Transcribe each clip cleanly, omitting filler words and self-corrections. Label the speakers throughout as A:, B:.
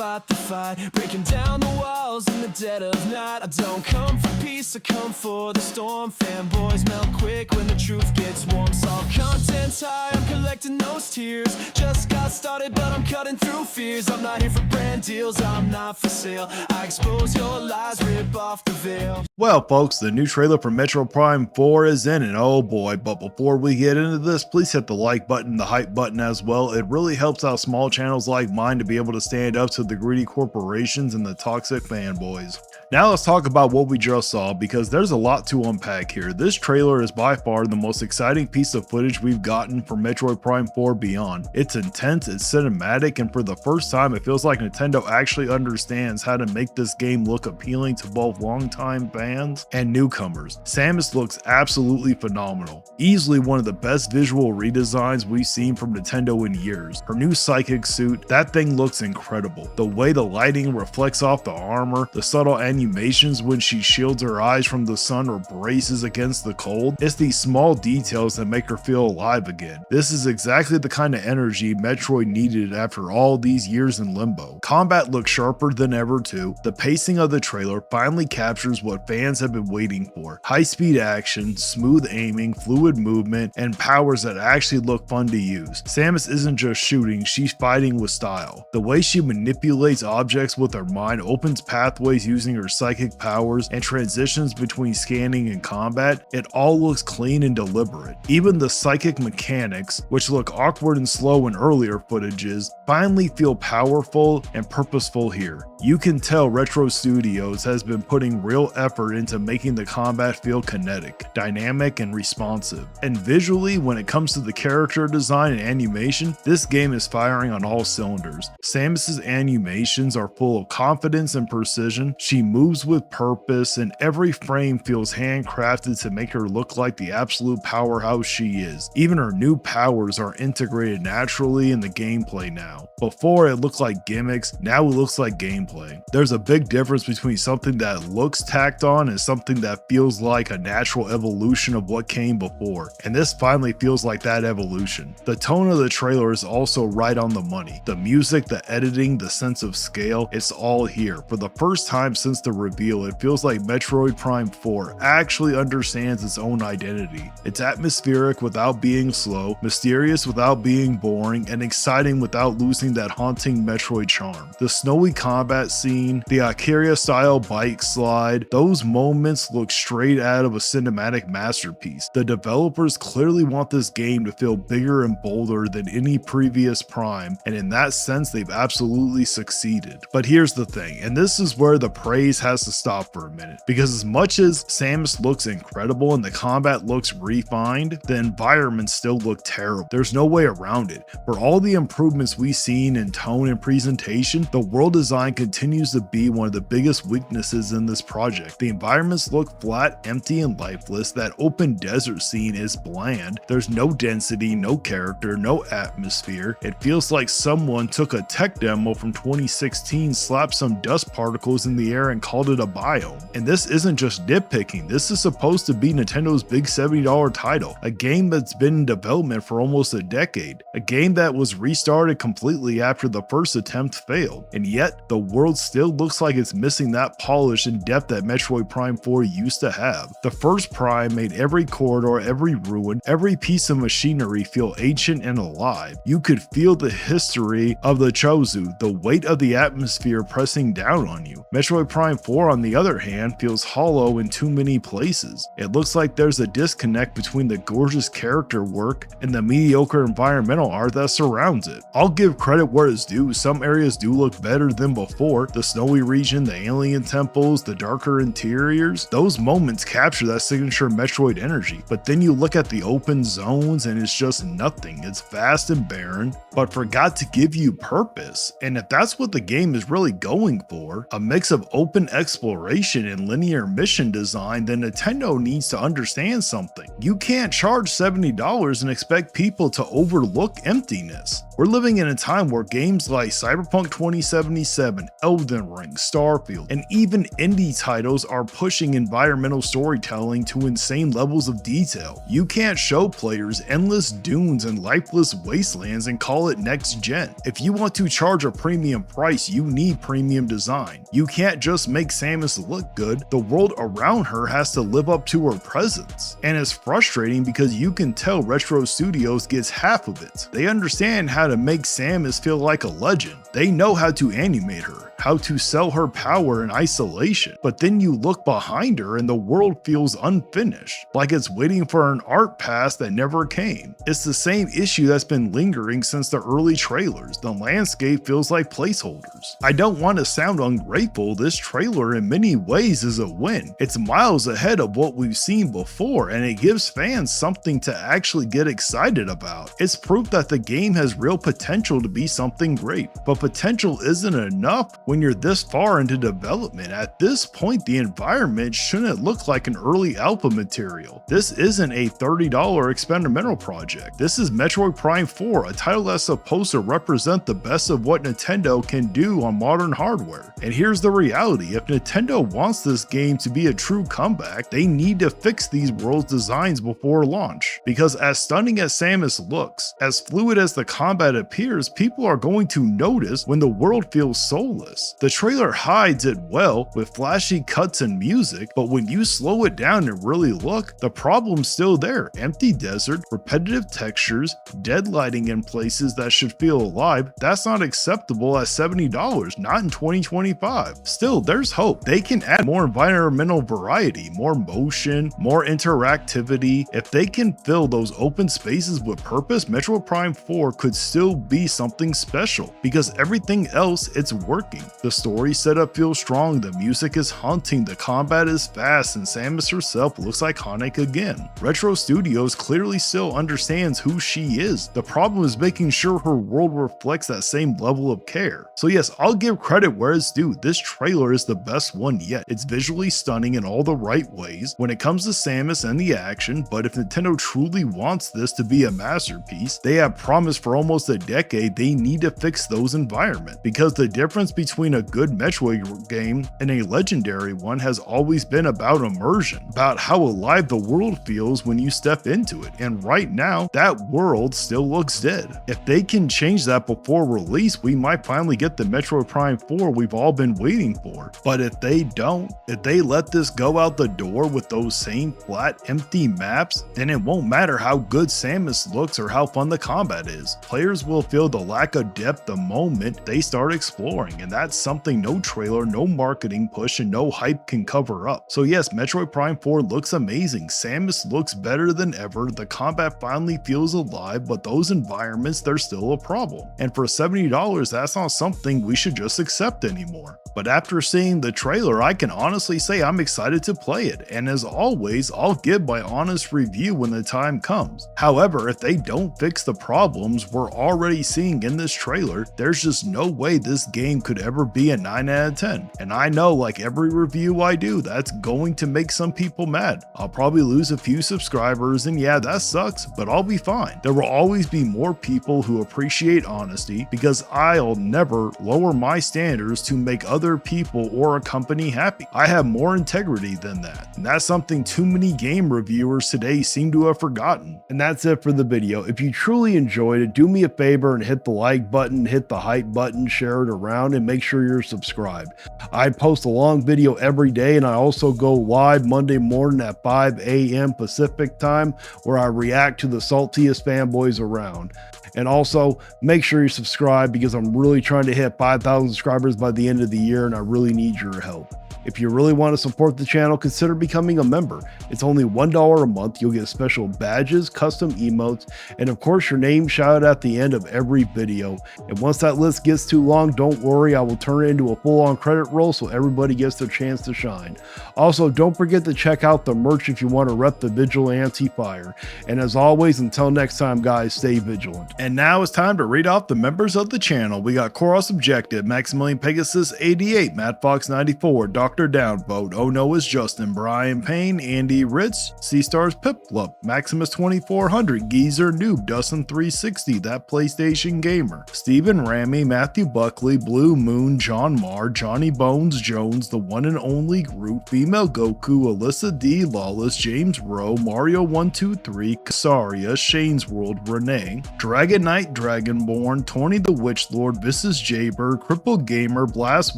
A: start the fight, breaking down the walls in the dead of night. I don't come for peace, I come for the storm. Fanboys melt quick when the truth gets warm. Saw content's high, I'm collecting those tears. Just got started, but I'm cutting through fears. I'm not here for brand deals, I'm not for sale. I expose your lies, rip off the veil.
B: Well folks, the new trailer for Metroid Prime 4 is in, and oh boy, but before we get into this, please hit the like button, the hype button as well. It really helps out small channels like mine to be able to stand up to the greedy corporations and the toxic fanboys. Now let's talk about what we just saw, because there's a lot to unpack here. This trailer is by far the most exciting piece of footage we've gotten for Metroid Prime 4 Beyond. It's intense, it's cinematic, and for the first time it feels like Nintendo actually understands how to make this game look appealing to both longtime fans and newcomers. Samus looks absolutely phenomenal. Easily one of the best visual redesigns we've seen from Nintendo in years. Her new psychic suit, that thing looks incredible. The way the lighting reflects off the armor, the subtle animations when she shields her eyes from the sun or braces against the cold. It's these small details that make her feel alive again. This is exactly the kind of energy Metroid needed after all these years in limbo. Combat looks sharper than ever too. The pacing of the trailer finally captures what fans have been waiting for. High-speed action, smooth aiming, fluid movement, and powers that actually look fun to use. Samus isn't just shooting, she's fighting with style. The way she manipulates objects with her mind, opens pathways using her psychic powers, and transitions between scanning and combat, it all looks clean and deliberate. Even the psychic mechanics, which look awkward and slow in earlier footages, finally feel powerful and purposeful here. You can tell Retro Studios has been putting real effort into making the combat feel kinetic, dynamic, and responsive. And visually, when it comes to the character design and animation, this game is firing on all cylinders. Samus's animations are full of confidence and precision. She moves with purpose, and every frame feels handcrafted to make her look like the absolute powerhouse she is. Even her new powers are integrated naturally in the gameplay now. Before it looked like gimmicks, now it looks like gameplay. There's a big difference between something that looks tacked on and something that feels like a natural evolution of what came before, and this finally feels like that evolution. The tone of the trailer is also right on the money. The music, the editing, the sense of scale, it's all here. For the first time since the reveal, it feels like Metroid Prime 4 actually understands its own identity. It's atmospheric without being slow, mysterious without being boring, and exciting without losing that haunting Metroid charm. The snowy combat scene, the Akira style bike slide, those moments look straight out of a cinematic masterpiece. The developers clearly want this game to feel bigger and bolder than any previous Prime, and in that sense they've absolutely succeeded. But here's the thing, and this is where the praise has to stop for a minute, because as much as Samus looks incredible and the combat looks refined, the environments still look terrible. There's no way around it. For all the improvements we've seen in tone and presentation, the world design continues to be one of the biggest weaknesses in this project. The environments look flat, empty, and lifeless. That open desert scene is bland. There's no density, no character, no atmosphere. It feels like someone took a tech demo from 2016, slapped some dust particles in the air, and called it a biome. And this isn't just nitpicking. This is supposed to be Nintendo's big $70 title, a game that's been in development for almost a decade, a game that was restarted completely after the first attempt failed, and yet the world still looks like it's missing that polish and depth that Metroid Prime 4 used to have. The first Prime made every corridor, every ruin, every piece of machinery feel ancient and alive. You could feel the history of the Chozo, the weight of the atmosphere pressing down on you. Metroid Prime 4, on the other hand, feels hollow in too many places. It looks like there's a disconnect between the gorgeous character work and the mediocre environmental art that surrounds it. I'll give credit where it's due. Some areas do look better than before. The snowy region, the alien temples, the darker interiors, those moments capture that signature Metroid energy. But then you look at the open zones and it's just nothing. It's vast and barren, but forgot to give you purpose. And if that's what the game is really going for, a mix of open exploration and linear mission design, then Nintendo needs to understand something. You can't charge $70 and expect people to overlook emptiness. We're living in a time where games like Cyberpunk 2077, Elden Ring, Starfield, and even indie titles are pushing environmental storytelling to insane levels of detail. You can't show players endless dunes and lifeless wastelands and call it next gen. If you want to charge a premium price, you need premium design. You can't just make Samus look good, the world around her has to live up to her presence. And it's frustrating because you can tell Retro Studios gets half of it. They understand how to make Samus feel like a legend. They know how to animate her, how to sell her power in isolation. But then you look behind her and the world feels unfinished, like it's waiting for an art pass that never came. It's the same issue that's been lingering since the early trailers. The landscape feels like placeholders. I don't want to sound ungrateful, this trailer in many ways is a win. It's miles ahead of what we've seen before, and it gives fans something to actually get excited about. It's proof that the game has real potential to be something great. But potential isn't enough when you're this far into development. At this point, the environment shouldn't look like an early alpha material. This isn't a $30 experimental project. This is Metroid Prime 4, a title that's supposed to represent the best of what Nintendo can do on modern hardware. And here's the reality, if Nintendo wants this game to be a true comeback, they need to fix these world designs before launch. Because as stunning as Samus looks, as fluid as the combat appears, people are going to notice when the world feels soulless. The trailer hides it well with flashy cuts and music, but when you slow it down and really look, the problem's still there. Empty desert, repetitive textures, dead lighting in places that should feel alive. That's not acceptable at $70, not in 2025. Still, there's hope. They can add more environmental variety, more motion, more interactivity. If they can fill those open spaces with purpose, Metroid Prime 4 could still be something special, because everything else, it's working. The story setup feels strong, the music is haunting, the combat is fast, and Samus herself looks iconic again. Retro Studios clearly still understands who she is. The problem is making sure her world reflects that same level of care. So yes, I'll give credit where it's due. This trailer is the best one yet. It's visually stunning in all the right ways when it comes to Samus and the action, but if Nintendo truly wants this to be a masterpiece, they have promised for almost a decade, they need to fix those environments. Because the difference between a good Metroid game and a legendary one has always been about immersion, about how alive the world feels when you step into it, and right now, that world still looks dead. If they can change that before release, we might finally get the Metroid Prime 4 we've all been waiting for. But if they don't, if they let this go out the door with those same flat, empty maps, then it won't matter how good Samus looks or how fun the combat is. Players will feel the lack of depth the moment they start exploring, and that's something no trailer, no marketing push, and no hype can cover up. So yes, Metroid Prime 4 looks amazing, Samus looks better than ever, the combat finally feels alive, but those environments, they're still a problem. And for $70, that's not something we should just accept anymore. But after seeing the trailer, I can honestly say I'm excited to play it, and as always, I'll give my honest review when the time comes. However, if they don't fix the problems we're already seeing in this trailer, there's just no way this game could ever be a 9 out of 10. And I know, like every review I do, that's going to make some people mad. I'll probably lose a few subscribers, and yeah, that sucks, but I'll be fine. There will always be more people who appreciate honesty, because I'll never lower my standards to make other people or a company happy. I have more integrity than that, and that's something too many game reviewers today seem to have forgotten. And that's it for the video. If you truly enjoyed it, do me a favor and hit the like button, hit the hype button, share it around, and make sure you're subscribed. I post a long video every day, and I also go live Monday morning at 5 a.m. Pacific time, where I react to the saltiest fanboys around. And also make sure you subscribe, because I'm really trying to hit 5,000 subscribers by the end of the year, and I really need your help. If you really want to support the channel, consider becoming a member. It's only $1 a month. You'll get special badges, custom emotes, and of course your name shouted at the end of every video. And once that list gets too long, don't worry, I will turn it into a full-on credit roll so everybody gets their chance to shine. Also, don't forget to check out the merch if you want to rep the Vigilante Fire. And as always, until next time guys, stay vigilant. And now it's time to read off the members of the channel. We got Koros Objective, Maximilian Pegasus 88, Matt Fox 94, Dr. Dr. Downvote, Oh No Is Justin, Brian Payne, Andy Ritz, C-Stars Pip Club, Maximus 2400, Geezer Noob, Dustin 360, That PlayStation Gamer, Stephen Ramey, Matthew Buckley, Blue Moon, John Marr, Johnny Bones Jones, The One and Only Groot, Female Goku, Alyssa D, Lawless, James Rowe, Mario 123, Kasaria, Shane's World, Renee, Dragon Knight, Dragonborn, Tony the Witch Lord, Mrs. Jaber, Crippled Gamer, Blast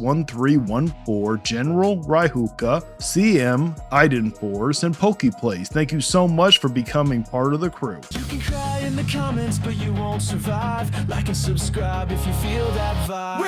B: 1314, General Raihuka, CM, Iden Force, and Plays. Thank you so much for becoming part of the crew.
A: You can cry in the comments, but you won't survive. Like and subscribe if you feel that vibe.